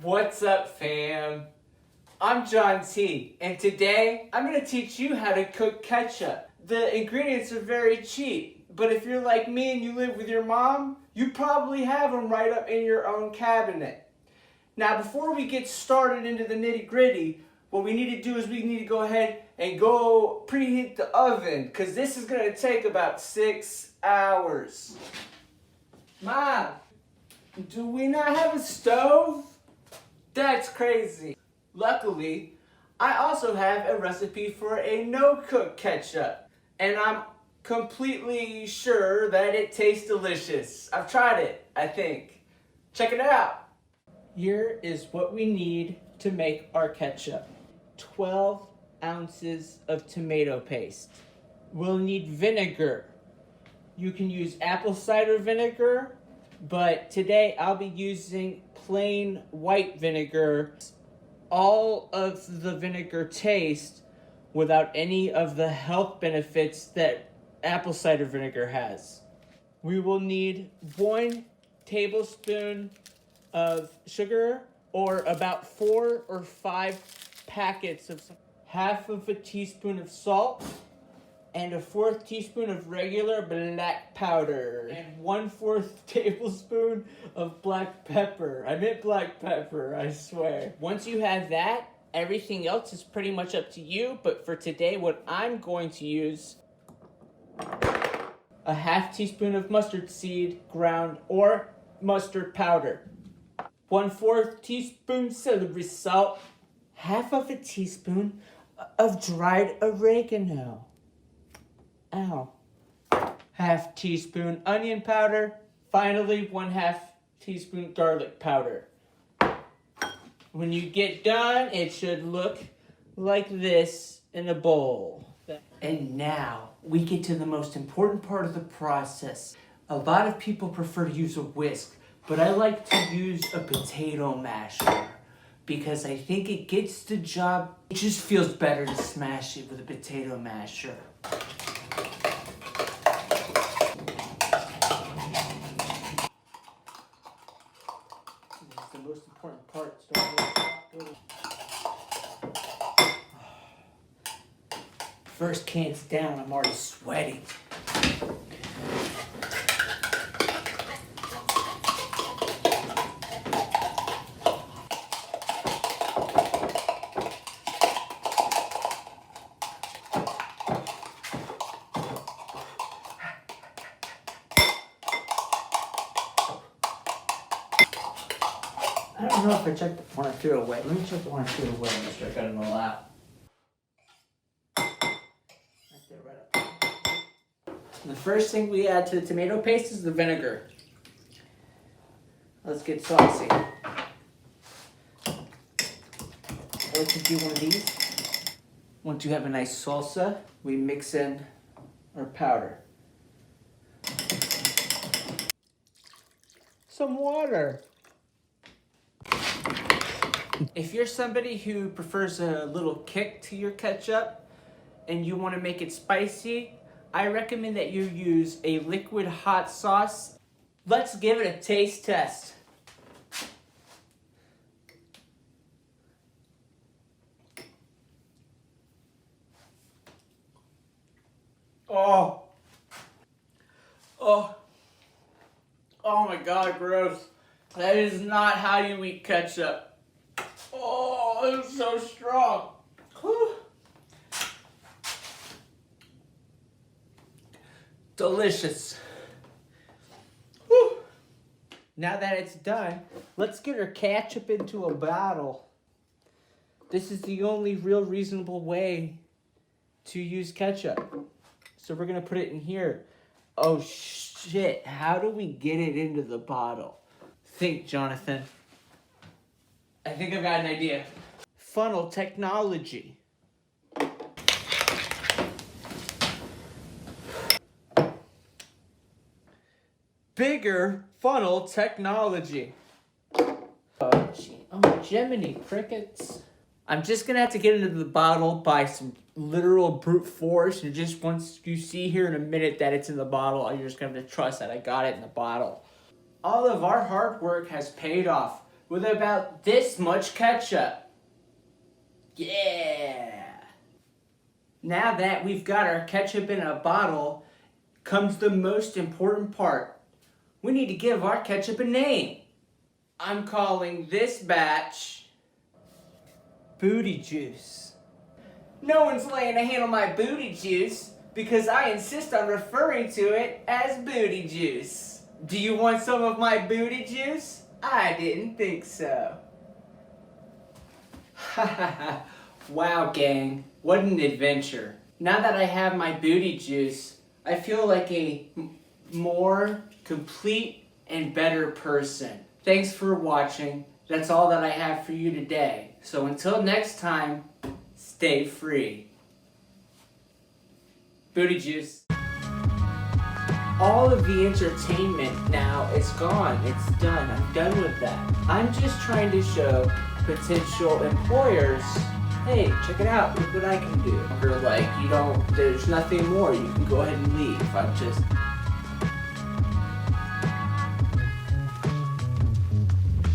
What's up, fam? I'm John T, and today I'm going to teach you how to cook ketchup. The ingredients are very cheap, but if you're like me and you live with your mom, you probably have them right up in your own cabinet. Now, before we get started into the nitty-gritty, what we need to do is we need to go ahead and go preheat the oven, because this is going to take about 6 hours. Mom, do we not have a stove? That's crazy. Luckily, I also have a recipe for a no-cook ketchup, and I'm completely sure that it tastes delicious. I've tried it, I think. Check it out. Here is what we need to make our ketchup. 12 ounces of tomato paste. We'll need vinegar. You can use apple cider vinegar, but today I'll be using plain white vinegar. All of the vinegar taste without any of the health benefits that apple cider vinegar has. We will need 1 tablespoon of sugar, or about 4 or 5 packets of half of a teaspoon of salt, and a 1/4 teaspoon of regular black powder, and 1/4 tablespoon of black pepper. I meant black pepper, I swear. Once you have that, everything else is pretty much up to you, but for today, what I'm going to use, a 1/2 teaspoon of mustard seed ground or mustard powder, 1/4 teaspoon celery salt, 1/2 teaspoon of dried oregano. Ow. 1/2 teaspoon onion powder. Finally, 1/2 teaspoon garlic powder. When you get done, it should look like this in a bowl. And now, we get to the most important part of the process. A lot of people prefer to use a whisk, but I like to use a potato masher, because I think it gets the job. It just feels better to smash it with a potato masher. The most important part. First can's down, I'm already sweating. I don't know if I checked the one I threw away. Let me check the one I threw away and make sure I got them all out. Right there, right up. And the first thing we add to the tomato paste is the vinegar. Let's get saucy. I like to do one of these. Once you have a nice salsa, we mix in our powder. Some water. If you're somebody who prefers a little kick to your ketchup and you want to make it spicy, I recommend that you use a liquid hot sauce. Let's give it a taste test. Oh my God, gross. That is not how you eat ketchup. Oh, it's so strong. Whew. Delicious. Whew. Now that it's done, let's get our ketchup into a bottle. This is the only real reasonable way to use ketchup. So we're gonna put it in here. Oh shit, how do we get it into the bottle? Think, Jonathan. I think I've got an idea. Funnel technology. Bigger funnel technology. Oh, Gemini crickets. I'm just gonna have to get into the bottle by some literal brute force, and just once you see here in a minute that it's in the bottle, you're just gonna have to trust that I got it in the bottle. All of our hard work has paid off. with about this much ketchup. Yeah! Now that we've got our ketchup in a bottle, comes the most important part. We need to give our ketchup a name. I'm calling this batch Booty Juice. No one's laying a hand on my booty juice because I insist on referring to it as booty juice. Do you want some of my booty juice? I didn't think so. Wow, gang, what an adventure. Now that I have my booty juice, I feel like a more complete and better person. Thanks for watching. That's all that I have for you today. So until next time, stay free. Booty juice. All of the entertainment now is gone. It's done. I'm done with that. I'm just trying to show potential employers, hey, check it out. Look what I can do. Or like, there's nothing more. You can go ahead and leave. I'm just